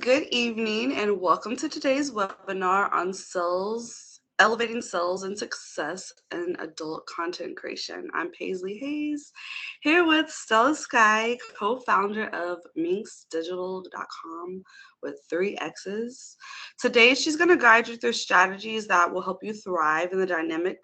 Good evening, and welcome to today's webinar on sales, elevating sales and success in adult content creation. I'm Paislee Hayes, here with Skye, co-founder of minxdigital.com with 3 X's. Today, she's going to guide you through strategies that will help you thrive in the dynamic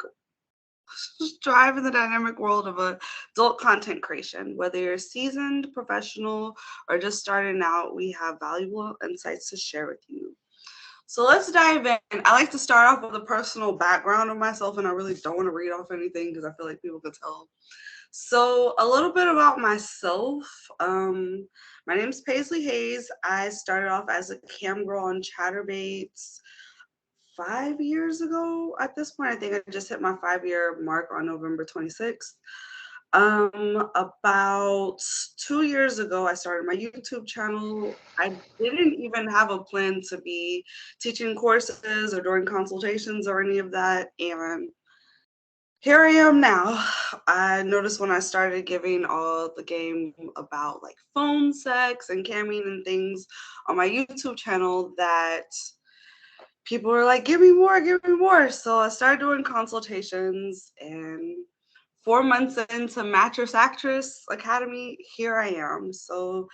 world of adult content creation. Whether you're a seasoned professional or just starting out, we have valuable insights to share with you. So let's dive in. I like to start off with a personal background of myself, and I really don't want to read off anything because I feel like people could tell. So a little bit about myself. My name is Paislee Hayes. I started off as a camgirl on Chatterbaits 5 years ago. At this point, I think I just hit my 5-year mark on November 26th. About 2 years ago, I started my YouTube channel. I didn't even have a plan to be teaching courses or doing consultations or any of that. And here I am now. I noticed when I started giving all the game about like phone sex and camming and things on my YouTube channel that people were like, give me more, give me more. So I started doing consultations, and 4 months into Mattress Actress Academy, here I am. So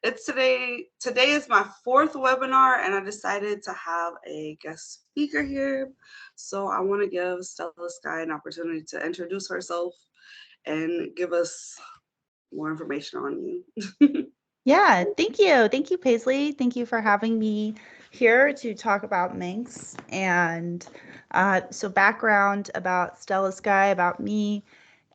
it's today is my 4th webinar, and I decided to have a guest speaker here. So I want to give Skye an opportunity to introduce herself and give us more information on you. Yeah, thank you. Thank you, Paislee. Thank you for having me here to talk about Minx. And so background about Skye, about me.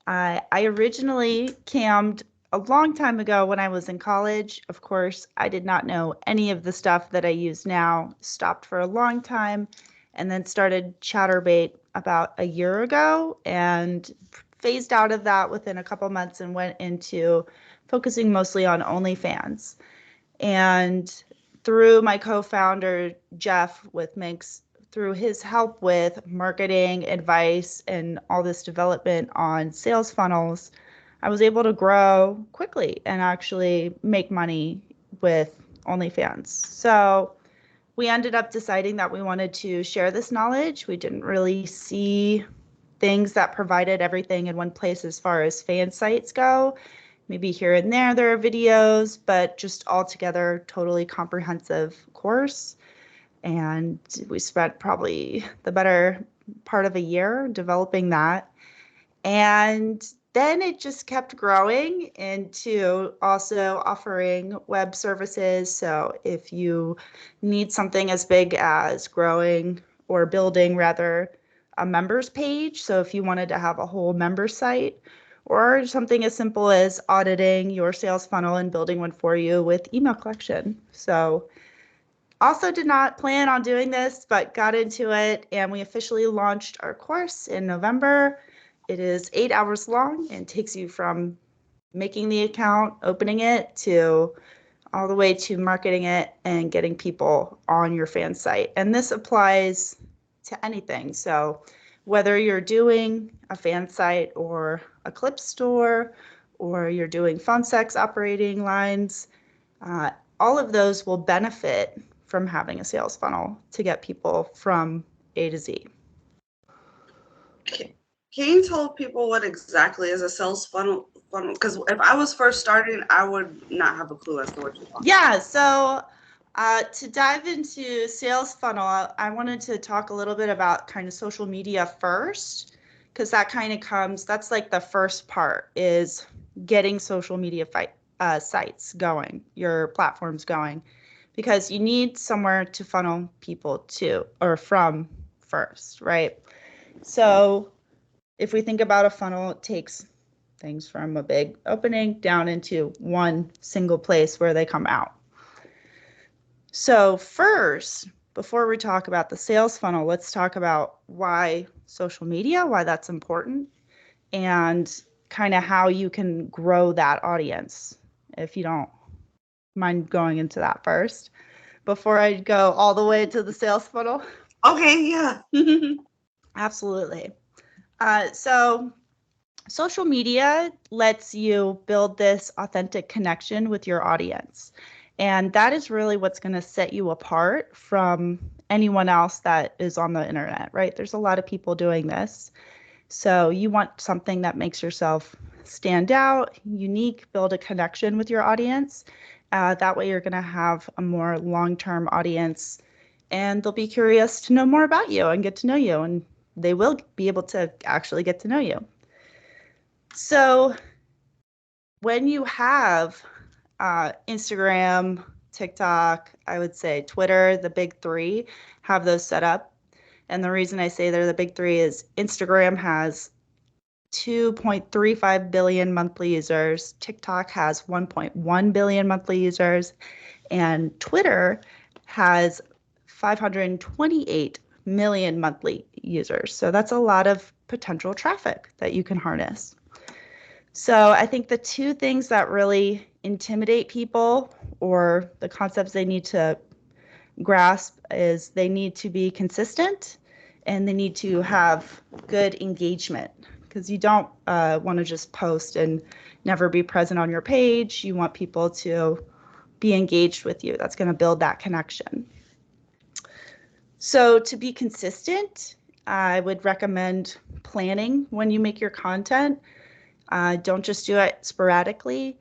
I originally cammed a long time ago when I was in college. Of course, I did not know any of the stuff that I use now. Stopped for a long time and then started Chatterbait about a year ago and phased out of that within a couple months and went into focusing mostly on OnlyFans. And through my co-founder, Jeff with Minx, through his help with marketing, advice, and all this development on sales funnels, I was able to grow quickly and actually make money with OnlyFans. So we ended up deciding that we wanted to share this knowledge. We didn't really see things that provided everything in one place as far as fan sites go. Maybe here and there are videos, but just altogether totally comprehensive course. And we spent probably the better part of a year developing that. And then it just kept growing into also offering web services. So if you need something as big as growing or building rather a members page, so if you wanted to have a whole member site, or something as simple as auditing your sales funnel and building one for you with email collection. So also did not plan on doing this, but got into it, and we officially launched our course in November. It is 8 hours long and takes you from making the account, opening it, to all the way to marketing it and getting people on your fan site. And this applies to anything. So whether you're doing a fan site or a clip store, or you're doing phone sex operating lines, all of those will benefit from having a sales funnel to get people from A to Z. Can you tell people what exactly is a sales funnel? Because if I was first starting, I would not have a clue as to what you're talking about. Yeah, so to dive into sales funnel, I wanted to talk a little bit about kind of social media first, because that kind of comes, that's like the first part is getting social media sites going, your platforms going, because you need somewhere to funnel people to or from first, right? So if we think about a funnel, it takes things from a big opening down into one single place where they come out. So first, before we talk about the sales funnel, let's talk about why social media, why that's important, and kind of how you can grow that audience, if you don't mind going into that first, before I go all the way to the sales funnel. Okay, yeah. Absolutely. So social media lets you build this authentic connection with your audience. And that is really what's going to set you apart from anyone else that is on the internet, right? There's a lot of people doing this. So you want something that makes yourself stand out, unique, build a connection with your audience. That way you're going to have a more long-term audience, and they'll be curious to know more about you and get to know you, and they will be able to actually get to know you. So when you have Instagram, TikTok, I would say Twitter, the big three, have those set up. And the reason I say they're the big three is Instagram has 2.35 billion monthly users, TikTok has 1.1 billion monthly users, and Twitter has 528 million monthly users. So that's a lot of potential traffic that you can harness. So I think the two things that really intimidate people, or the concepts they need to grasp, is they need to be consistent and they need to have good engagement, because you don't want to just post and never be present on your page. You want people to be engaged with you. That's going to build that connection. So to be consistent, I would recommend planning when you make your content. Don't just do it sporadically.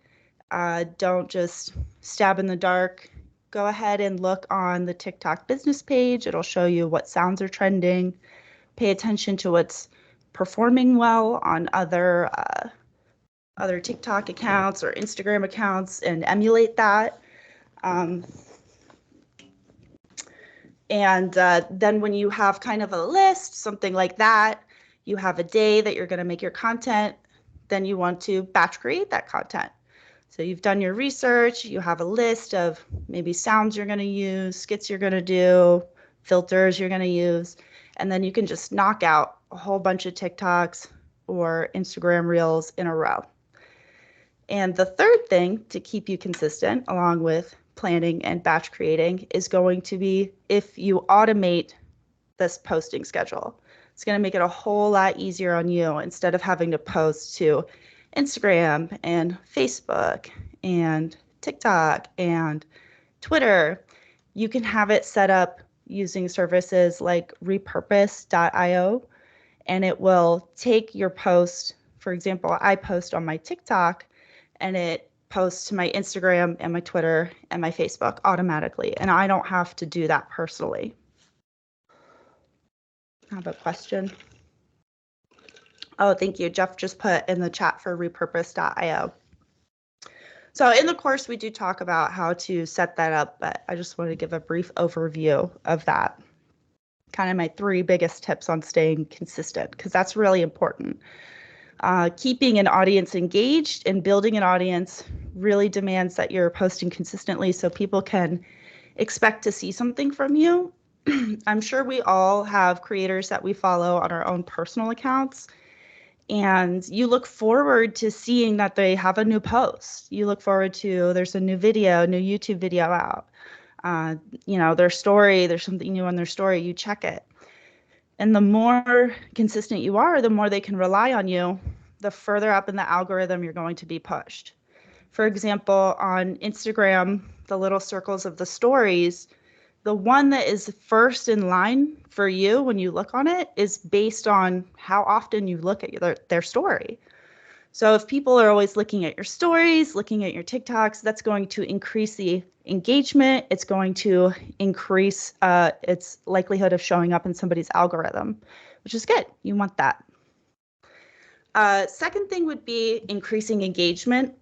Don't just stab in the dark. Go ahead and look on the TikTok business page. It'll show you what sounds are trending. Pay attention to what's performing well on other TikTok accounts or Instagram accounts and emulate that. And then when you have kind of a list, something like that, you have a day that you're going to make your content, then you want to batch create that content. So you've done your research, you have a list of maybe sounds you're going to use, skits you're going to do, filters you're going to use, and then you can just knock out a whole bunch of TikToks or Instagram reels in a row. And the third thing to keep you consistent, along with planning and batch creating, is going to be if you automate this posting schedule. It's going to make it a whole lot easier on you. Instead of having to post to Instagram and Facebook and TikTok and Twitter, you can have it set up using services like repurpose.io, and it will take your post. For example, I post on my TikTok and it posts to my Instagram and my Twitter and my Facebook automatically, and I don't have to do that personally. I have a question. Oh, thank you. Jeff just put in the chat for repurpose.io. So in the course, we do talk about how to set that up, but I just want to give a brief overview of that. Kind of my three biggest tips on staying consistent, because that's really important. Keeping an audience engaged and building an audience really demands that you're posting consistently so people can expect to see something from you. I'm sure we all have creators that we follow on our own personal accounts, and you look forward to seeing that they have a new post. You look forward to there's a new video, new YouTube video out. Their story, there's something new on their story, you check it. And the more consistent you are, the more they can rely on you, the further up in the algorithm you're going to be pushed. For example, on Instagram, the little circles of the stories, the one that is first in line for you when you look on it is based on how often you look at their story. So if people are always looking at your stories, looking at your TikToks, that's going to increase the engagement. It's going to increase its likelihood of showing up in somebody's algorithm, which is good. You want that. Second thing would be increasing engagement.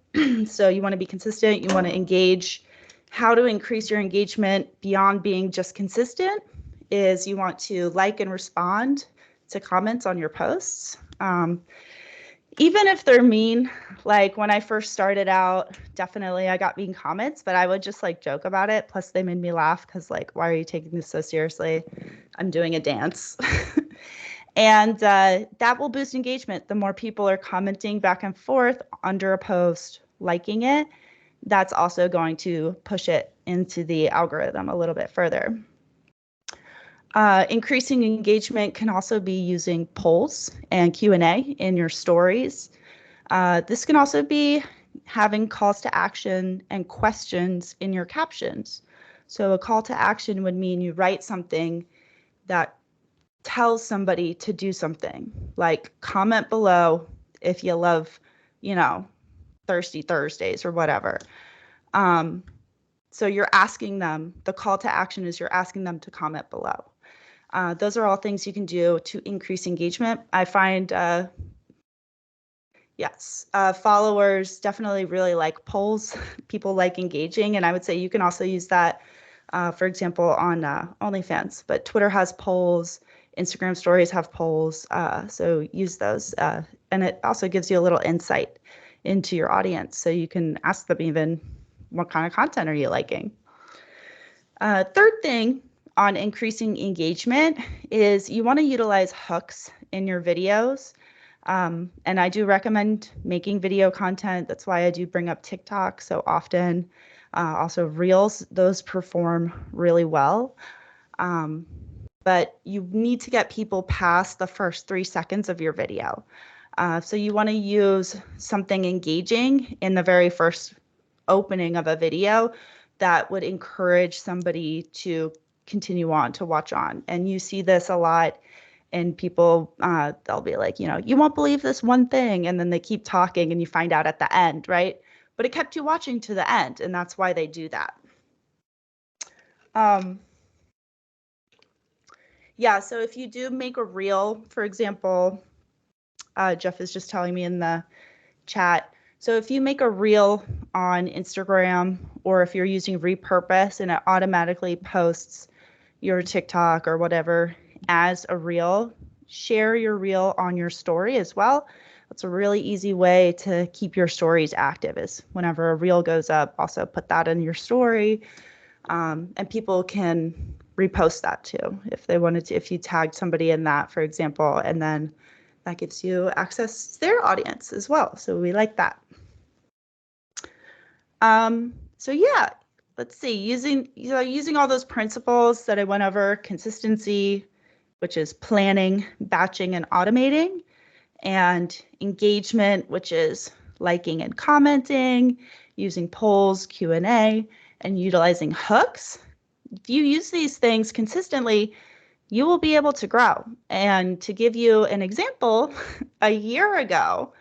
So you want to be consistent. You want to engage. How to increase your engagement beyond being just consistent is you want to like and respond to comments on your posts. Even if they're mean, like when I first started out, definitely I got mean comments, but I would just like joke about it. Plus they made me laugh because like, why are you taking this so seriously? I'm doing a dance. And that will boost engagement. The more people are commenting back and forth under a post, liking it, that's also going to push it into the algorithm a little bit further. Increasing engagement can also be using polls and Q&A in your stories. This can also be having calls to action and questions in your captions. So a call to action would mean you write something that tells somebody to do something, like comment below if you love, you know, Thirsty Thursdays or whatever. So you're asking them, the call to action is you're asking them to comment below. Those are all things you can do to increase engagement. I find, followers definitely really like polls. People like engaging, and I would say you can also use that, for example, on OnlyFans. But Twitter has polls, Instagram stories have polls, so use those. And it also gives you a little insight into your audience, so you can ask them even, what kind of content are you liking? Third thing on increasing engagement is you want to utilize hooks in your videos. And I do recommend making video content. That's why I do bring up TikTok so often. Also Reels, those perform really well. But you need to get people past the first 3 seconds of your video. So you want to use something engaging in the very first opening of a video that would encourage somebody to continue on, to watch on. And you see this a lot in people, they'll be like, you know, you won't believe this one thing, and then they keep talking and you find out at the end, right? But it kept you watching to the end, and that's why they do that. Yeah, so if you do make a reel, for example, Jeff is just telling me in the chat. So if you make a reel on Instagram, or if you're using repurpose and it automatically posts your TikTok or whatever as a reel, share your reel on your story as well. That's a really easy way to keep your stories active, is whenever a reel goes up, also put that in your story. And people can repost that too if they wanted to, if you tagged somebody in that, for example, and then that gives you access to their audience as well. So we like that. So yeah, let's see, using all those principles that I went over: consistency, which is planning, batching, and automating, and engagement, which is liking and commenting, using polls, Q&A, and utilizing hooks. If you use these things consistently, you will be able to grow. And to give you an example, a year ago,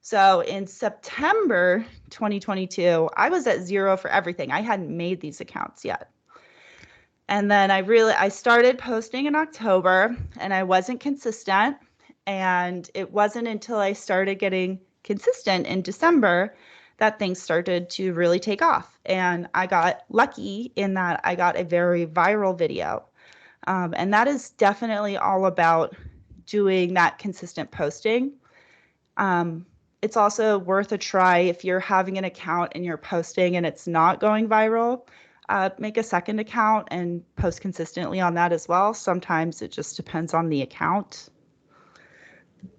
so in September 2022, I was at 0 for everything. I hadn't made these accounts yet. And then I started posting in October, and I wasn't consistent. And it wasn't until I started getting consistent in December that things started to really take off. And I got lucky in that I got a very viral video. And that is definitely all about doing that consistent posting. It's also worth a try if you're having an account and you're posting and it's not going viral. Make a second account and post consistently on that as well. Sometimes it just depends on the account.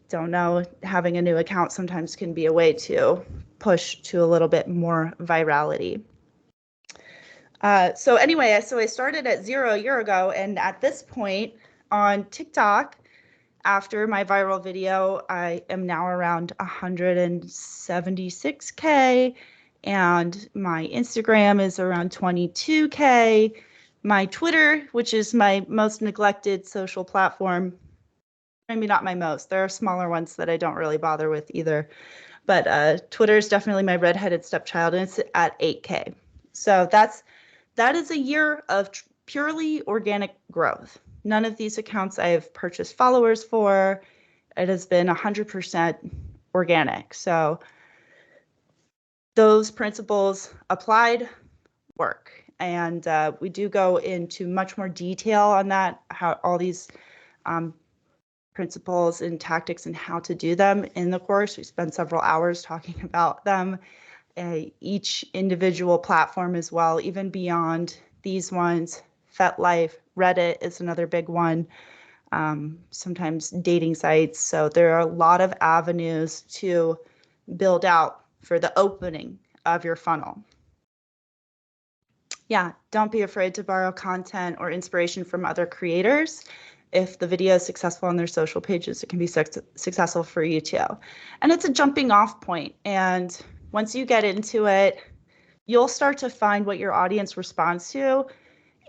Don't know, having a new account sometimes can be a way to push to a little bit more virality. So anyway, so I started at 0 a year ago, and at this point on TikTok, after my viral video, I am now around 176K, and my Instagram is around 22K. My Twitter, which is my most neglected social platform, maybe not my most, there are smaller ones that I don't really bother with either, but Twitter is definitely my redheaded stepchild, and it's at 8K. So that is a year of purely organic growth. None of these accounts I have purchased followers for. It has been 100% organic. So those principles applied work. And we do go into much more detail on that, how all these principles and tactics and how to do them in the course. We spend several hours talking about them, each individual platform as well, even beyond these ones. FetLife, Reddit is another big one, sometimes dating sites. So there are a lot of avenues to build out for the opening of your funnel. Yeah, don't be afraid to borrow content or inspiration from other creators. If the video is successful on their social pages, it can be successful for you too. And it's a jumping off point. And Once you get into it, you'll start to find what your audience responds to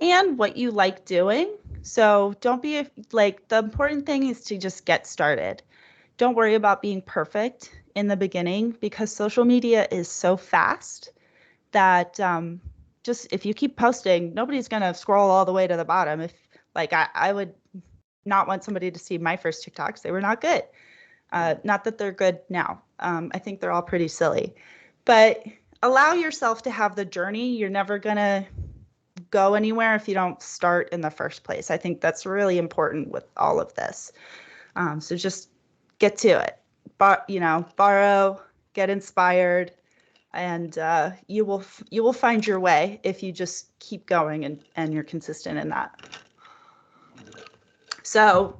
and what you like doing. So don't be like, the important thing is to just get started. Don't worry about being perfect in the beginning because social media is so fast that just if you keep posting, nobody's going to scroll all the way to the bottom. If like I would not want somebody to see my first TikToks. They were not good. Not that they're good now. I think they're all pretty silly. But allow yourself to have the journey. You're never going to go anywhere if you don't start in the first place. I think that's really important with all of this. So just get to it. Borrow, get inspired, and you will find your way if you just keep going and you're consistent in that. So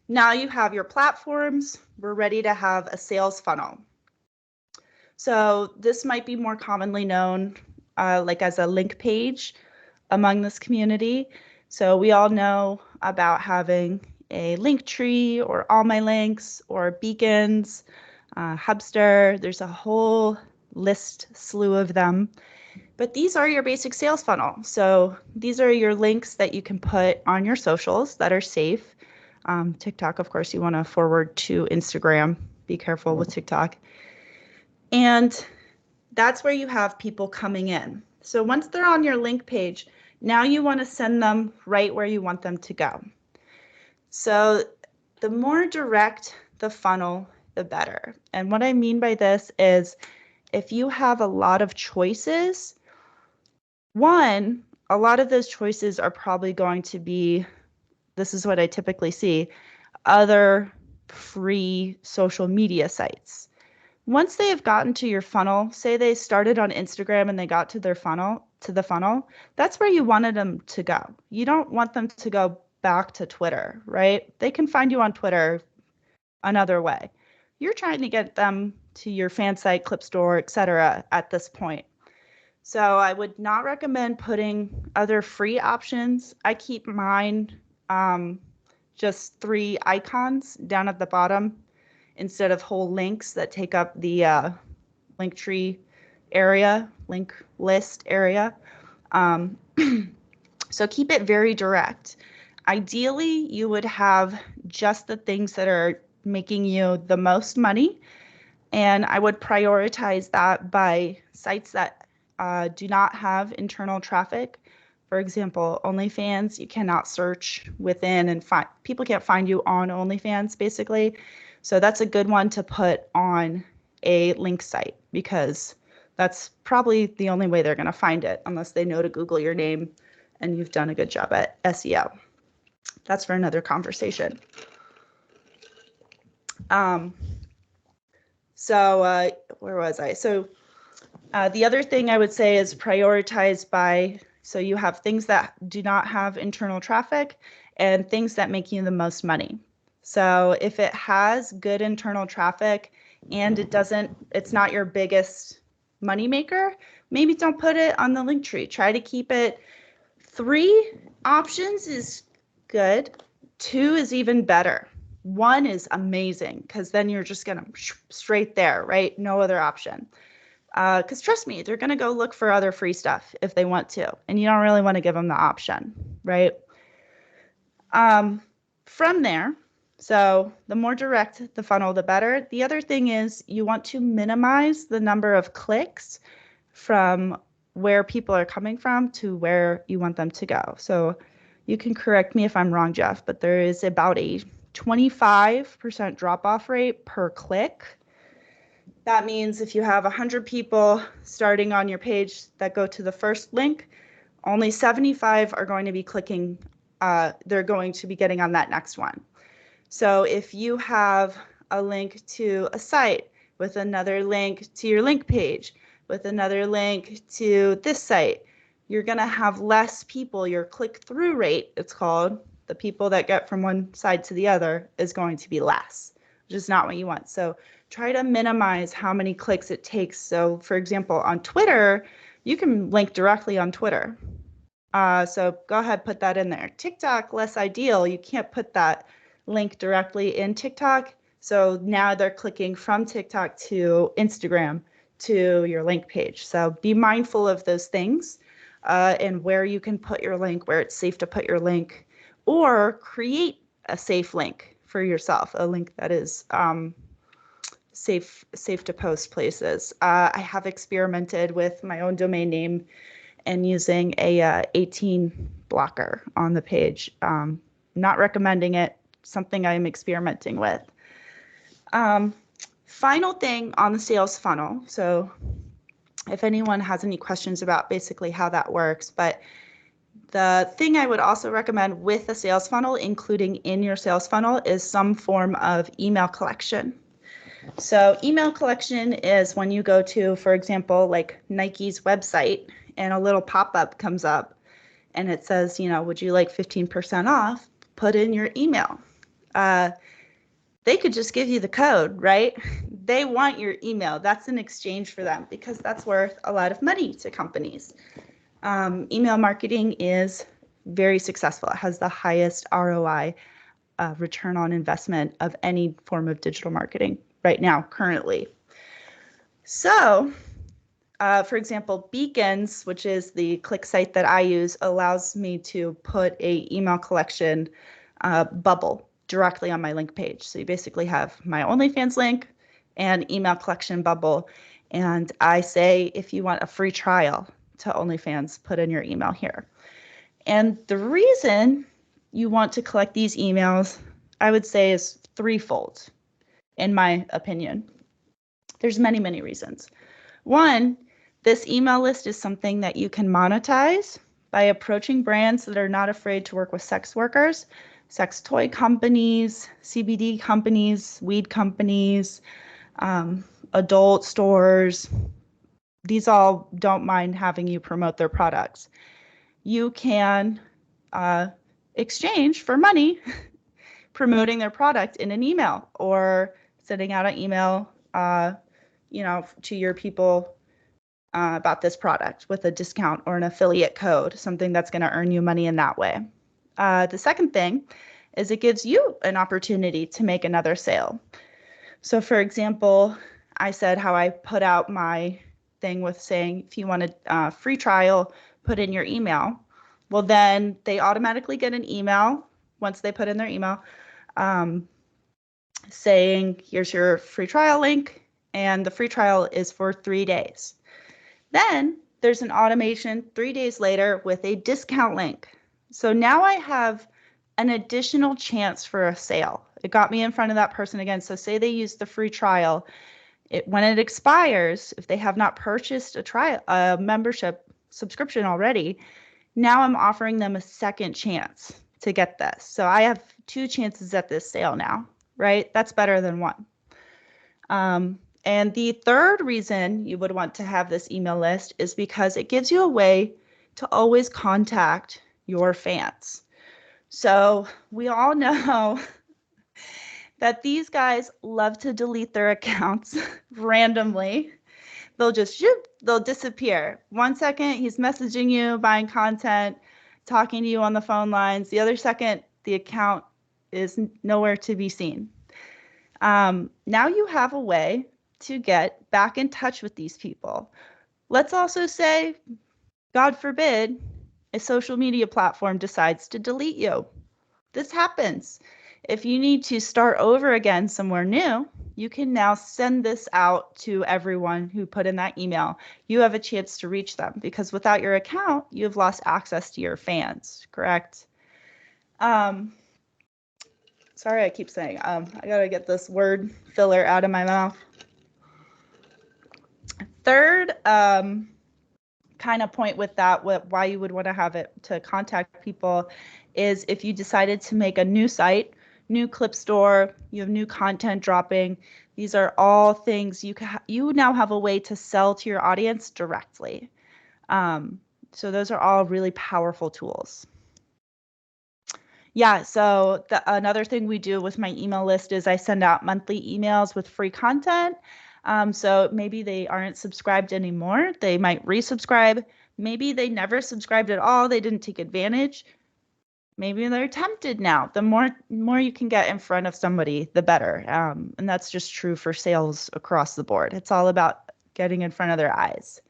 now you have your platforms. We're ready to have a sales funnel. So this might be more commonly known like as a link page among this community. So we all know about having a link tree or all my links or beacons, Hubster. There's a whole slew of them. But these are your basic sales funnel. So these are your links that you can put on your socials that are safe. TikTok, of course, you want to forward to Instagram. Be careful with TikTok. And that's where you have people coming in. So once they're on your link page, now you want to send them right where you want them to go. So the more direct the funnel, the better. And what I mean by this is if you have a lot of choices, one, a lot of those choices are probably going to be, this is what I typically see, other free social media sites. Once they have gotten to your funnel, say they started on Instagram and they got to their funnel, that's where you wanted them to go. You don't want them to go back to Twitter, right? They can find you on Twitter another way. You're trying to get them to your fan site, clip store, etc. at this point. So I would not recommend putting other free options. I keep mine just 3 icons down at the bottom instead of whole links that take up the link tree area, link list area. So keep it very direct. Ideally, you would have just the things that are making you the most money. And I would prioritize that by sites that do not have internal traffic. For example, OnlyFans, you cannot search within and find, people can't find you on OnlyFans basically. So that's a good one to put on a link site because that's probably the only way they're going to find it unless they know to Google your name and you've done a good job at SEO. That's for another conversation. Where was I? So the other thing I would say is prioritize by, so you have things that do not have internal traffic and things that make you the most money. So if it has good internal traffic and it's not your biggest money maker, maybe don't put it on the link tree. Try to keep it 3 options is good. 2 is even better. 1 is amazing because then you're just going to straight there, right? No other option. Because trust me, they're going to go look for other free stuff if they want to, and you don't really want to give them the option, right? From there, so the more direct the funnel, the better. The other thing is you want to minimize the number of clicks from where people are coming from to where you want them to go. So you can correct me if I'm wrong, Jeff, but there is about a 25% drop-off rate per click. That means if you have 100 people starting on your page that go to the first link, only 75 are going to be clicking, they're going to be getting on that next one. So if you have a link to a site with another link to your link page, with another link to this site, you're going to have less people. Your click-through rate, it's called, the people that get from one side to the other, is going to be less, which is not what you want. So try to minimize how many clicks it takes. So for example, on Twitter, you can link directly on Twitter. So go ahead, put that in there. TikTok, less ideal. You can't put that link directly in TikTok. So now they're clicking from TikTok to Instagram. to your link page. So be mindful of those things and where you can put your link, where it's safe to put your link, or create a safe link for yourself, a link that is safe to post places. I have experimented with my own domain name and using a 18 blocker on the page. Not recommending it, something I'm experimenting with. Final thing on the sales funnel. So if anyone has any questions about basically how that works, but the thing I would also recommend with a sales funnel, including in your sales funnel, is some form of email collection. So email collection is when you go to, for example, like Nike's website and a little pop-up comes up and it says, you know, would you like 15% off? Put in your email. They could just give you the code, right? They want your email. That's an exchange for them because that's worth a lot of money to companies. Email marketing is very successful. It has the highest ROI, return on investment of any form of digital marketing right now, currently. So, for example, Beacons, which is the click site that I use, allows me to put a email collection bubble directly on my link page. So you basically have my OnlyFans link and email collection bubble. And I say, if you want a free trial to OnlyFans, put in your email here. And the reason you want to collect these emails, I would say, is threefold, in my opinion. There's many, many reasons. One, this email list is something that you can monetize by approaching brands that are not afraid to work with sex workers, sex toy companies, CBD companies, weed companies, adult stores. These all don't mind having you promote their products. You can exchange for money promoting their product in an email or sending out an email, to your people about this product with a discount or an affiliate code, something that's going to earn you money in that way. The second thing is it gives you an opportunity to make another sale. So for example, I said how I put out my thing with saying, if you want a free trial, put in your email. Well, then they automatically get an email once they put in their email saying, here's your free trial link. And the free trial is for 3 days. Then there's an automation 3 days later with a discount link. So now I have an additional chance for a sale. It got me in front of that person again. So say they use the free trial. When it expires, if they have not purchased a membership subscription already, now I'm offering them a second chance to get this. So I have 2 chances at this sale now, right? That's better than 1. And the third reason you would want to have this email list is because it gives you a way to always contact your fans. So we all know that these guys love to delete their accounts randomly. They'll just they'll disappear. 1 second, he's messaging you, buying content, talking to you on the phone lines. The other second, the account is nowhere to be seen. Now you have a way to get back in touch with these people. Let's also say, God forbid, a social media platform decides to delete you. This happens. If you need to start over again somewhere new, you can now send this out to everyone who put in that email. You have a chance to reach them because without your account, you've lost access to your fans, correct? Sorry, I keep saying, I gotta get this word filler out of my mouth. Third kind of point with that, why you would want to have it to contact people is if you decided to make a new site, new clip store, you have new content dropping. These are all things you now have a way to sell to your audience directly. So those are all really powerful tools. Yeah, so another thing we do with my email list is I send out monthly emails with free content. So maybe they aren't subscribed anymore. They might resubscribe. Maybe they never subscribed at all. They didn't take advantage. Maybe they're tempted now. The more you can get in front of somebody, the better. And that's just true for sales across the board. It's all about getting in front of their eyes.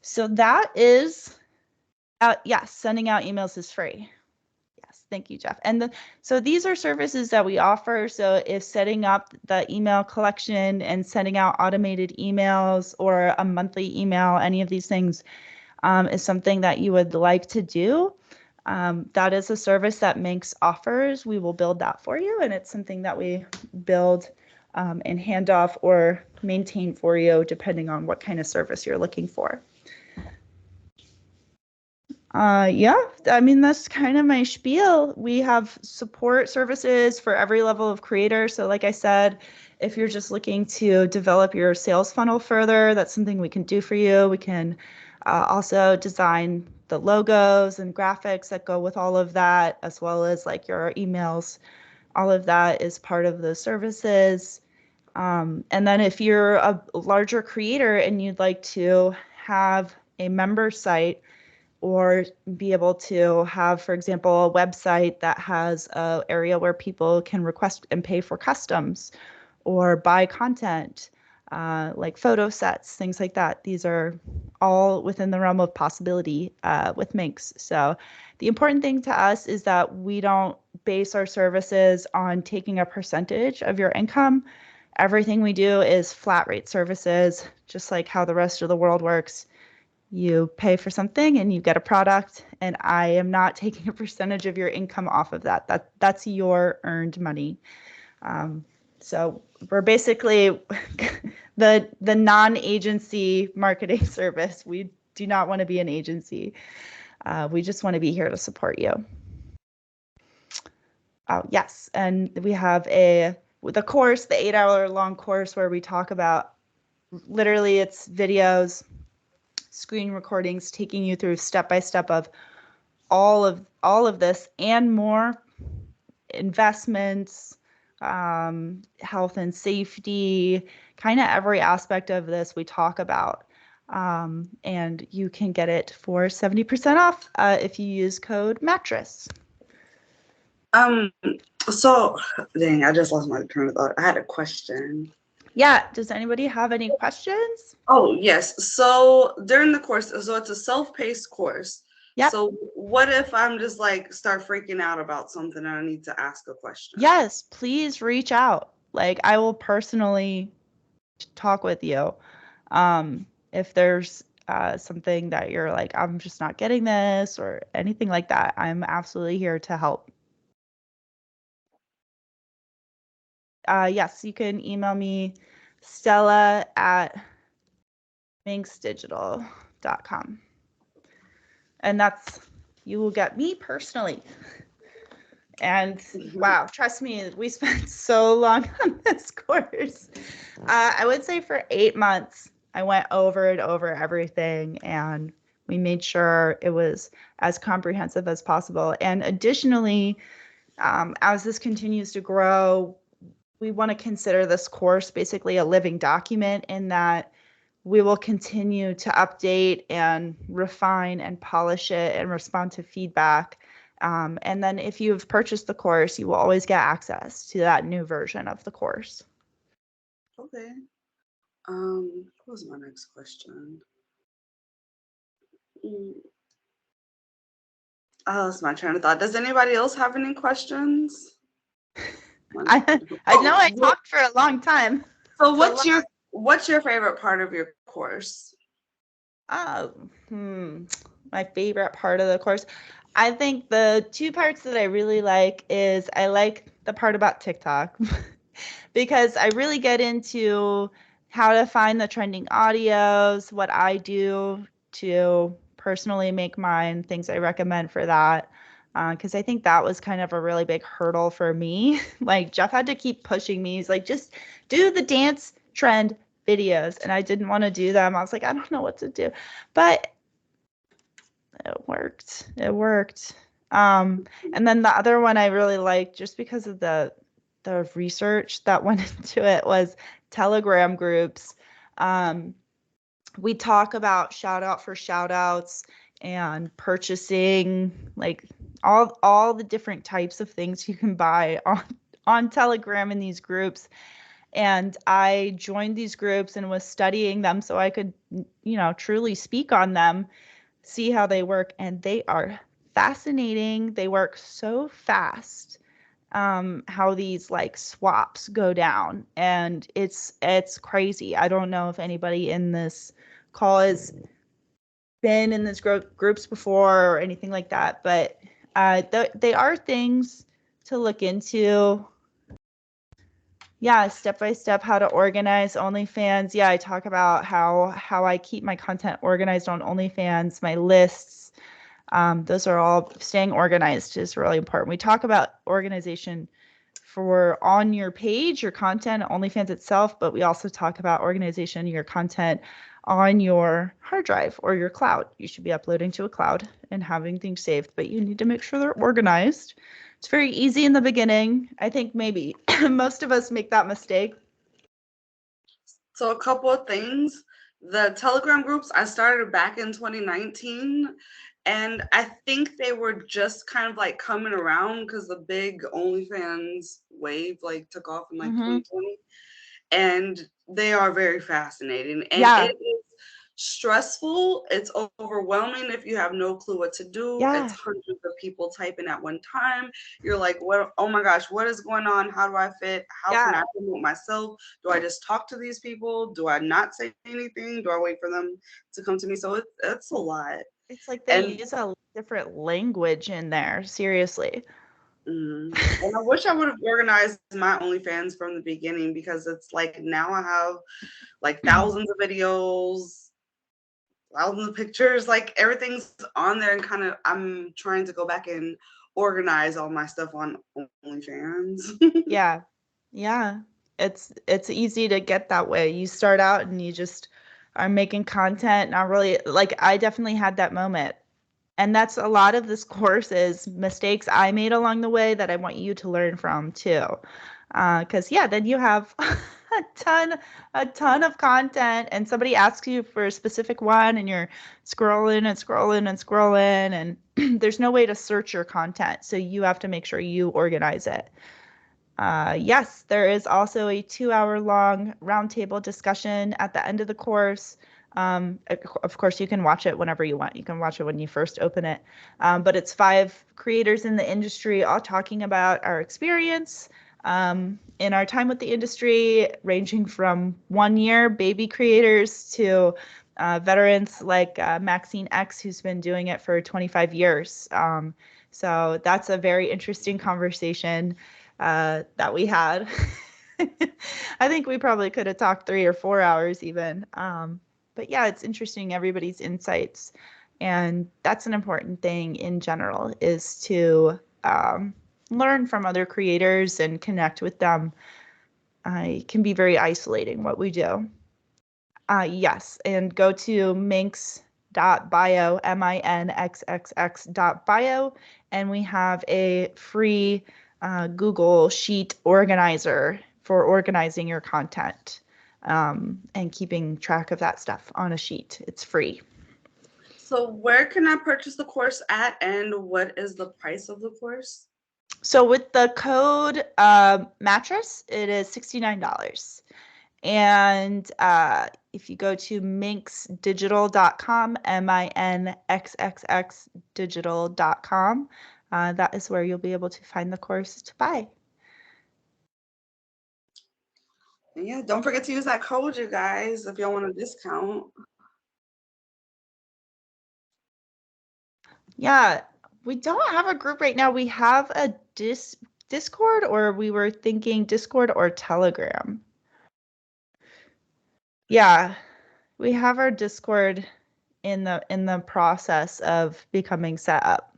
So that is, yes, sending out emails is free. Yes, thank you, Jeff. And so these are services that we offer. So if setting up the email collection and sending out automated emails or a monthly email, any of these things is something that you would like to do, that is a service that Minx offers. We will build that for you, and it's something that we build and hand off or maintain for you depending on what kind of service you're looking for. Yeah, I mean, that's kind of my spiel. We have support services for every level of creator. So like I said, if you're just looking to develop your sales funnel further, that's something we can do for you. We can also design the logos and graphics that go with all of that, as well as like your emails. All of that is part of the services. And then if you're a larger creator and you'd like to have a member site, or be able to have, for example, a website that has an area where people can request and pay for customs or buy content, like photo sets, things like that. These are all within the realm of possibility with Minx. So the important thing to us is that we don't base our services on taking a percentage of your income. Everything we do is flat rate services, just like how the rest of the world works. You pay for something and you get a product, and I am not taking a percentage of your income off of that. That's your earned money. So we're basically the non-agency marketing service. We do not want to be an agency. We just want to be here to support you. Yes, and we have the course, the 8-hour long course where we talk about, literally it's videos, screen recordings, taking you through step by step of all of this and more, investments, health and safety, kind of every aspect of this we talk about. And you can get it for 70% off if you use code mattress. So dang, I just lost my train of thought. I had a question. Yeah, does anybody have any questions? Oh, yes. So during the course, so it's a self-paced course. Yep. So what if I'm just like start freaking out about something and I need to ask a question? Yes, please reach out. Like, I will personally talk with you. If there's something that you're like, I'm just not getting this or anything like that, I'm absolutely here to help. Yes, you can email me, stella@minxdigital.com. And you will get me personally. And wow, trust me, we spent so long on this course. I would say for 8 months, I went over and over everything, and we made sure it was as comprehensive as possible. And additionally, as this continues to grow, we want to consider this course basically a living document, in that we will continue to update and refine and polish it and respond to feedback. And then if you've purchased the course, you will always get access to that new version of the course. Okay. What was my next question? I lost my train of thought. Does anybody else have any questions? I know I talked for a long time. So what's your favorite part of your course? My favorite part of the course. I think the two parts that I really like is I like the part about TikTok because I really get into how to find the trending audios, what I do to personally make mine, things I recommend for that. Because I think that was kind of a really big hurdle for me. Like, Jeff had to keep pushing me. He's like, just do the dance trend videos. And I didn't want to do them. I was like, I don't know what to do. But it worked. It worked. And then the other one I really liked, just because of the research that went into it, was Telegram groups. We talk about shout out for shout outs and purchasing, like all the different types of things you can buy on Telegram in these groups. And I joined these groups and was studying them so I could, truly speak on them, see how they work. And they are fascinating. They work so fast. How these like swaps go down, and it's crazy. I don't know if anybody in this call has been in this groups before or anything like that, but they are things to look into. Yeah, step by step how to organize OnlyFans. Yeah, I talk about how I keep my content organized on OnlyFans, my lists. Those are all, staying organized is really important. We talk about organization for on your page, your content, OnlyFans itself, but we also talk about organization, your content on your hard drive or your cloud. You should be uploading to a cloud and having things saved, but you need to make sure they're organized. It's very easy in the beginning. I think maybe most of us make that mistake. So a couple of things. The Telegram groups I started back in 2019, and I think they were just kind of like coming around because the big OnlyFans wave like took off in like 2020, and they are very fascinating. And Yeah. it is stressful. It's overwhelming if you have no clue what to do. Yeah. It's hundreds of people typing at one time. You're like, what? Oh my gosh, what is going on? How do I fit? How can I promote myself? Do I just talk to these people? Do I not say anything? Do I wait for them to come to me? So it's a lot. It's like they use a different language in there. Seriously. And I wish I would have organized my OnlyFans from the beginning, because it's like now I have like thousands of videos, thousands of pictures, like everything's on there, and kind of I'm trying to go back and organize all my stuff on OnlyFans. Yeah. Yeah. It's easy to get that way. You start out and you just are making content, not really, like I definitely had that moment. And that's a lot of this course is mistakes I made along the way that I want you to learn from too. Because then you have a ton of content, and somebody asks you for a specific one, and you're scrolling and scrolling and scrolling, and there's no way to search your content. So you have to make sure you organize it. Yes, there is also a 2-hour long roundtable discussion at the end of the course. Of course, you can watch it whenever you want. You can watch it when you first open it. But it's 5 creators in the industry all talking about our experience in our time with the industry, ranging from 1-year baby creators to veterans like Maxine X, who's been doing it for 25 years. So that's a very interesting conversation that we had. I think we probably could have talked 3 or 4 hours even. But yeah, it's interesting, everybody's insights. And that's an important thing in general, is to learn from other creators and connect with them. It can be very isolating what we do. Yes, and go to minx.bio, minxxx.bio, and we have a free Google Sheet organizer for organizing your content and keeping track of that stuff on a sheet. It's free. So where can I purchase the course at, and what is the price of the course? So with the code mattress, it is $69. And if you go to minxdigital.com, minxxx digital.com, that is where you'll be able to find the course to buy. Yeah, don't forget to use that code, you guys, if y'all want a discount. Yeah, we don't have a group right now. We have a Discord, or we were thinking Discord or Telegram. Yeah, we have our Discord in the process of becoming set up.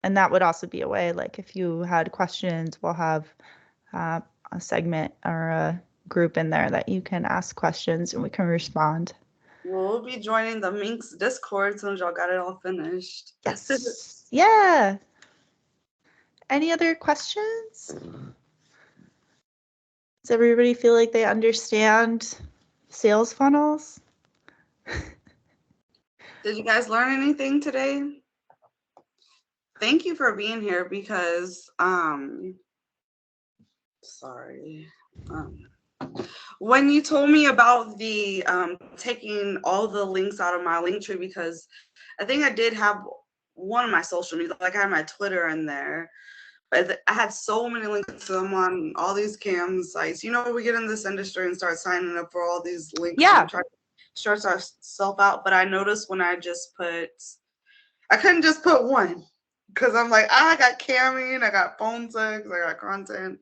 And that would also be a way, like if you had questions, we'll have a segment or a group in there that you can ask questions and we can respond. We'll be joining the Minx Discord as soon as y'all got it all finished. Yes. Yeah. Any other questions? Does everybody feel like they understand sales funnels? Did you guys learn anything today? Thank you for being here, because Sorry. Um, when you told me about the taking all the links out of my link tree, because I think I did have one of my social media, like I had my Twitter in there, but I had so many links to them on all these cam sites. You know, we get in this industry and start signing up for all these links Yeah. and try to stress ourselves out. But I noticed when I just put, I couldn't just put one because I'm like, I got camming, I got phone sex, I got content.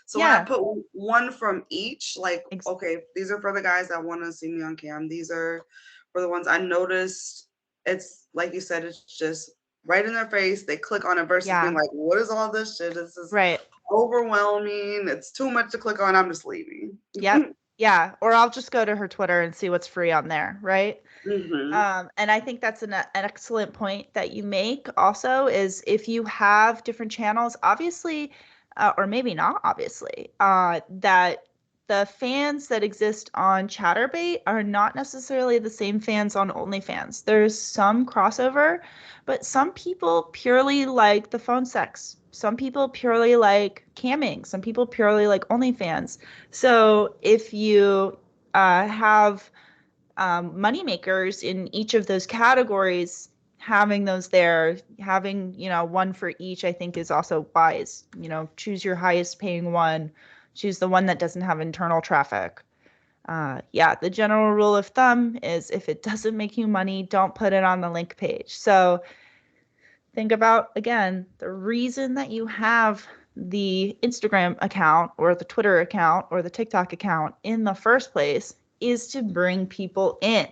So when I Yeah. put one from each, like, Ex- okay, these are for the guys that want to see me on cam. These are for the ones I noticed. It's like you said, it's just right in their face. They click on it versus being yeah. like, what is all this shit? This is Right. overwhelming. It's too much to click on. I'm just leaving. Yep. Yeah. Or I'll just go to her Twitter and see what's free on there. Right. Mm-hmm. And I think that's an excellent point that you make also is if you have different channels, obviously, or maybe not obviously, that the fans that exist on Chatterbait are not necessarily the same fans on OnlyFans. There's some crossover, but some people purely like the phone sex. Some people purely like camming. Some people purely like OnlyFans. So if you have money makers in each of those categories, having those there, having, one for each, I think is also wise. Choose your highest paying one, choose the one that doesn't have internal traffic. Yeah, the general rule of thumb is if it doesn't make you money, don't put it on the link page. So think about, again, the reason that you have the Instagram account or the Twitter account or the TikTok account in the first place is to bring people in.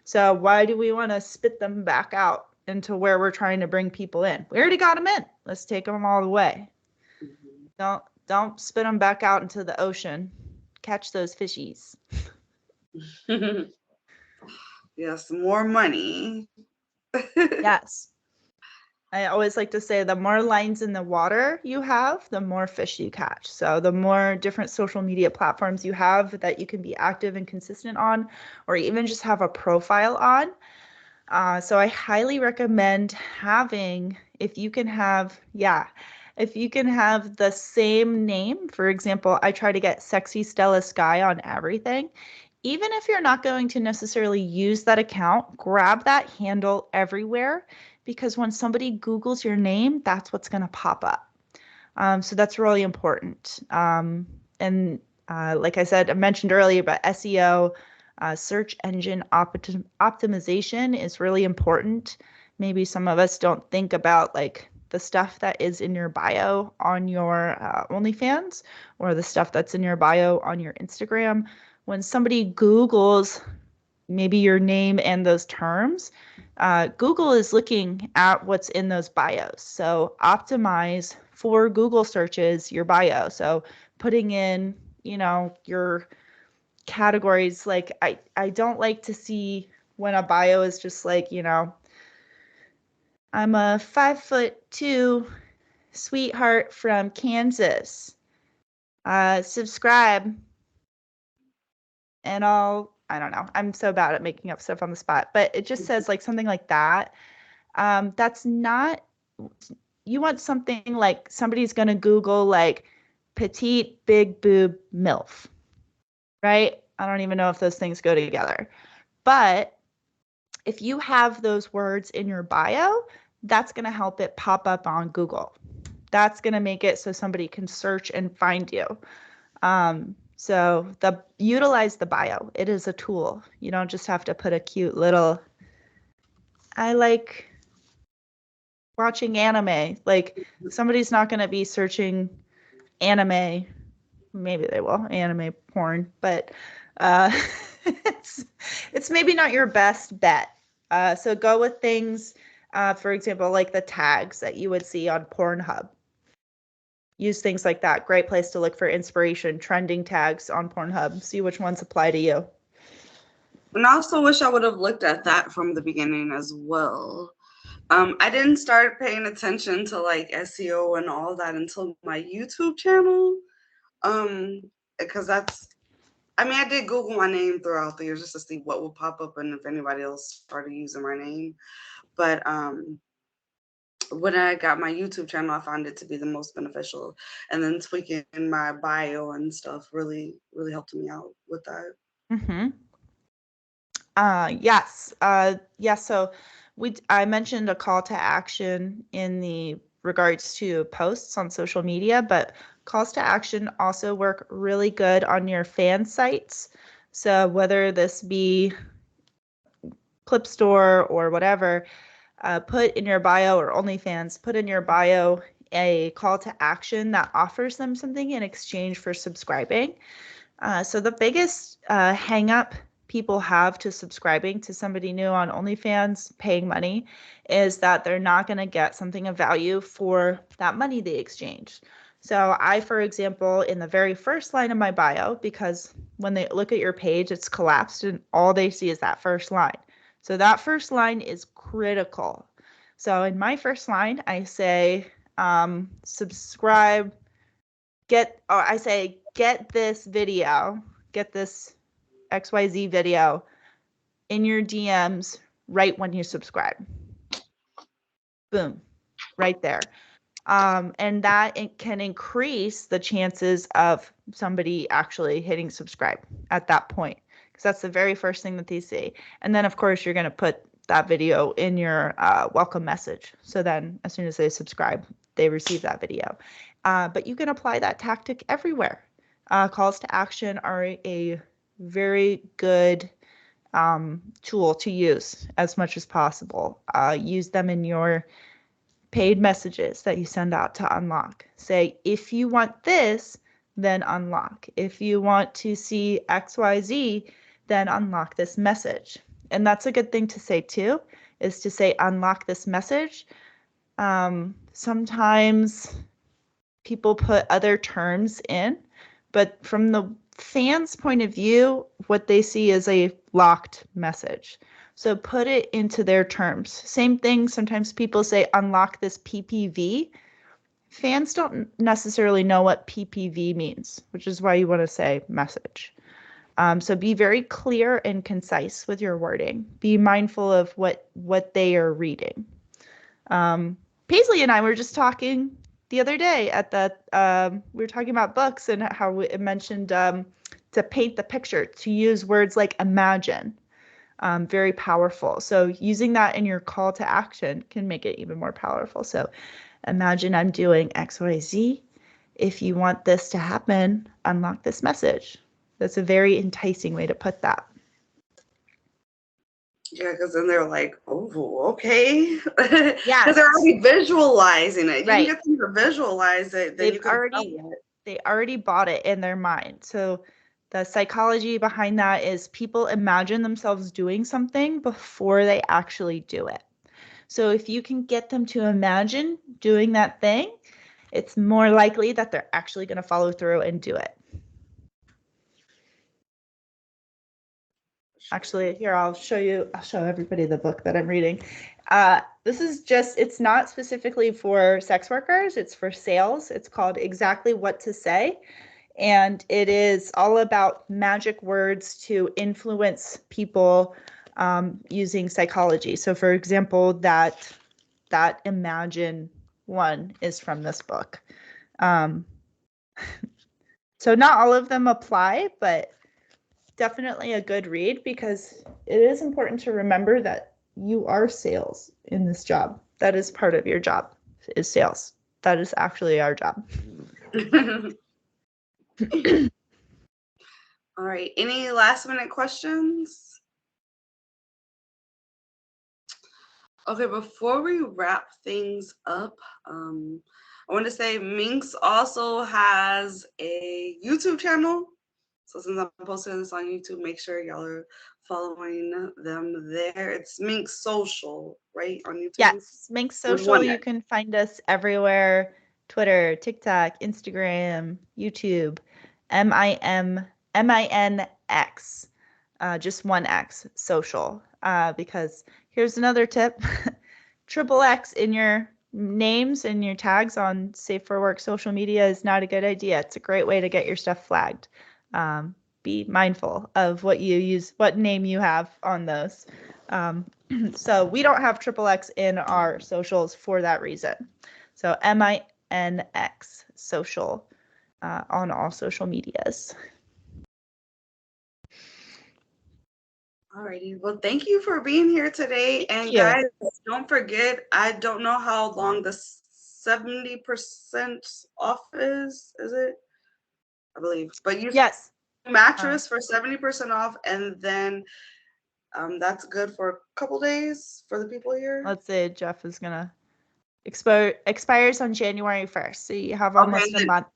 So why do we want to spit them back out into where we're trying to bring people in? We already got them in. Let's take them all the way. Don't spit them back out into the ocean. Catch those fishies. Yes, more money. Yes. I always like to say the more lines in the water you have, the more fish you catch. So the more different social media platforms you have that you can be active and consistent on, or even just have a profile on. So I highly recommend having, if you can have the same name. For example, I try to get Sexy Stella Skye on everything. Even if you're not going to necessarily use that account, grab that handle everywhere because when somebody Googles your name, that's what's going to pop up. So that's really important. And like I said, I mentioned earlier about SEO, search engine optimization is really important. Maybe some of us don't think about like the stuff that is in your bio on your OnlyFans or the stuff that's in your bio on your Instagram. When somebody Googles maybe your name and those terms, Google is looking at what's in those bios. So optimize for Google searches your bio. So putting in, your categories. Like I don't like to see when a bio is just like, I'm a 5'2" sweetheart from Kansas. Subscribe and I don't know. I'm so bad at making up stuff on the spot, but it just says like something like that. That's not, you want something like somebody's going to Google like petite, big boob, MILF, right? I don't even know if those things go together. But if you have those words in your bio, that's going to help it pop up on Google. That's going to make it so somebody can search and find you. So utilize the bio. It is a tool. You don't just have to put a cute little, I like watching anime. Like somebody's not going to be searching anime. Maybe they will, anime porn, but it's maybe not your best bet. So go with things, for example, like the tags that you would see on Pornhub. Use things like that. Great place to look for inspiration, trending tags on Pornhub. See which ones apply to you. And I also wish I would have looked at that from the beginning as well. I didn't start paying attention to like SEO and all that until my YouTube channel. Because I did Google my name throughout the years just to see what would pop up and if anybody else started using my name. But when I got my YouTube channel, I found it to be the most beneficial. And then tweaking my bio and stuff really, really helped me out with that. Mm-hmm. Yes. Yes. So I mentioned a call to action in the regards to posts on social media, but calls to action also work really good on your fan sites. So whether this be Clip Store or whatever, put in your bio, or OnlyFans, put in your bio a call to action that offers them something in exchange for subscribing. So the biggest hang up people have to subscribing to somebody new on OnlyFans, paying money, is that they're not going to get something of value for that money they exchange. So I, for example, in the very first line of my bio, because when they look at your page, it's collapsed and all they see is that first line. So that first line is critical. So in my first line, I say, subscribe, I say, get this video, get this XYZ video in your DMs right when you subscribe. Boom, right there. And that it can increase the chances of somebody actually hitting subscribe at that point, because that's the very first thing that they see. And then, of course, you're going to put that video in your welcome message. So then as soon as they subscribe, they receive that video. But you can apply that tactic everywhere. Calls to action are a very good tool to use as much as possible. Use them in your paid messages that you send out to unlock. Say, if you want this, then unlock. If you want to see XYZ, then unlock this message. And that's a good thing to say too, is to say unlock this message. Sometimes people put other terms in, but from the fans' point of view, what they see is a locked message. So put it into their terms. Same thing, sometimes people say unlock this PPV. Fans don't necessarily know what PPV means, which is why you want to say message. So be very clear and concise with your wording. Be mindful of what they are reading. Paislee and I were just talking the other day at the, we were talking about books and how it mentioned to paint the picture, to use words like imagine. Very powerful. So using that in your call to action can make it even more powerful. So imagine I'm doing XYZ. If you want this to happen, unlock this message. That's a very enticing way to put that. Yeah, because then they're like, oh, okay. Yeah. Because they're already visualizing it. You Right. can get them to visualize it, then you can they already bought it in their mind. So the psychology behind that is people imagine themselves doing something before they actually do it. So if you can get them to imagine doing that thing, it's more likely that they're actually going to follow through and do it. Actually, here, I'll show everybody the book that I'm reading. This is just, it's not specifically for sex workers, it's for sales. It's called Exactly What to Say. And it is all about magic words to influence people using psychology. So for example, that imagine one is from this book. So not all of them apply, but definitely a good read, because it is important to remember that you are sales in this job. That is part of your job, is sales. That is actually our job. All right. Any last minute questions? Okay, before we wrap things up, I want to say Minx also has a YouTube channel. So since I'm posting this on YouTube, make sure y'all are following them there. It's Minx Social, right, on YouTube? Yes, Minx Social. You can find us everywhere: Twitter, TikTok, Instagram, YouTube. MINX, just one X, social. Because here's another tip: triple X in your names and your tags on Safe for Work social media is not a good idea. It's a great way to get your stuff flagged. Be mindful of what you use, what name you have on those. So we don't have XXX in our socials for that reason. So MINX social on all social medias. Alrighty. Well, thank you for being here today. Thank And you. guys, don't forget, I don't know how long the 70% off is it? I believe. But use Yes. mattress for 70% off, and then that's good for a couple days for the people here. Let's say Jeff is gonna expires on January 1st. So you have almost a month.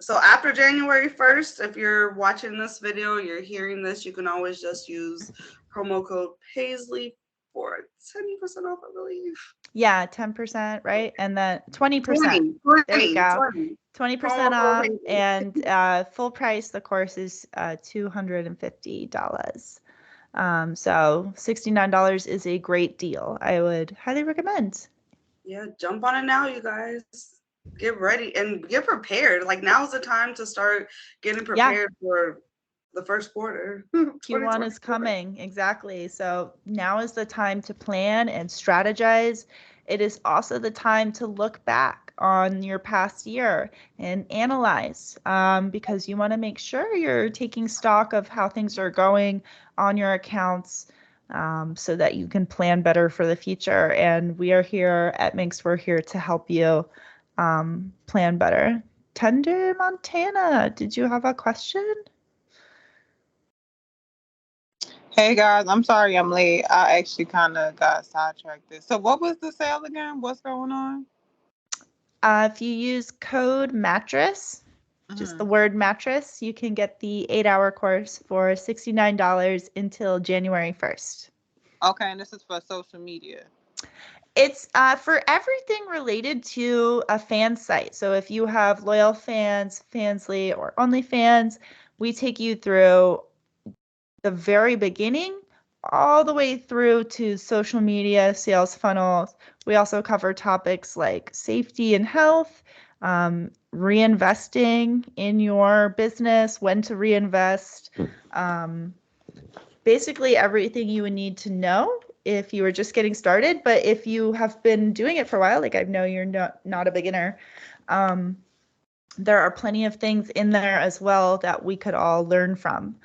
So after January 1st, if you're watching this video, you're hearing this, you can always just use promo code Paislee for 10% off, I believe. Yeah, 10%, right? And then 20%. 20, there you go. 20% off, and full price, the course is $250. So $69 is a great deal. I would highly recommend. Yeah, jump on it now, you guys. Get ready and get prepared. Like, now's the time to start getting prepared for the first quarter. Q1 is coming, exactly. So now is the time to plan and strategize. It is also the time to look back on your past year and analyze, because you want to make sure you're taking stock of how things are going on your accounts, so that you can plan better for the future. And we are here at Minx. We're here to help you plan better. Tender Montana, did you have a question? Hey guys, I'm sorry I'm late. I actually kind of got sidetracked. So what was the sale again? What's going on? If you use code mattress, just the word mattress, you can get the 8-hour course for $69 until January 1st. Okay, and this is for social media. It's for everything related to a fan site. So if you have loyal fans, Paislee, or OnlyFans, we take you through the very beginning all the way through to social media, sales funnels. We also cover topics like safety and health, reinvesting in your business, when to reinvest, basically everything you would need to know if you were just getting started. But if you have been doing it for a while, like I know you're not a beginner, there are plenty of things in there as well that we could all learn from.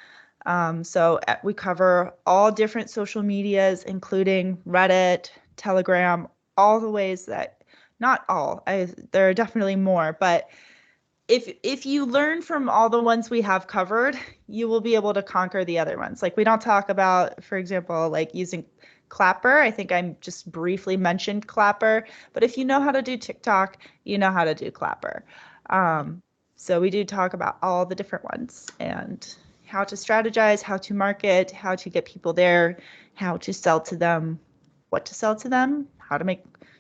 So we cover all different social medias, including Reddit, Telegram, all the ways that, not all, there are definitely more, but if you learn from all the ones we have covered, you will be able to conquer the other ones. Like, we don't talk about, for example, like using Clapper. I think I just briefly mentioned Clapper, but if you know how to do TikTok, you know how to do Clapper. So we do talk about all the different ones and how to strategize, how to market, how to get people there, how to sell to them, what to sell to them, how to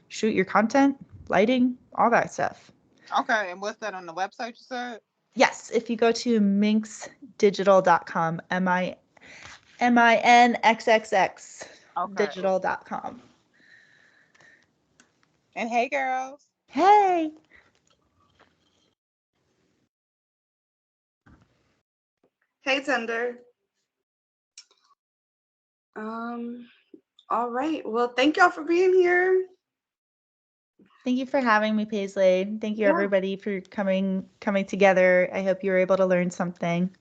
shoot your content, lighting, all that stuff. Okay, and what's that on the website you said? Yes, if you go to minxdigital.com, MINXXX, digital.com. And hey, girls. Hey. Hey, Tender. All right. Well, thank y'all for being here. Thank you for having me, Paislee. Thank you, everybody, for coming together. I hope you were able to learn something.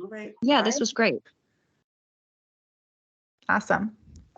All right. Yeah, this was great. Awesome.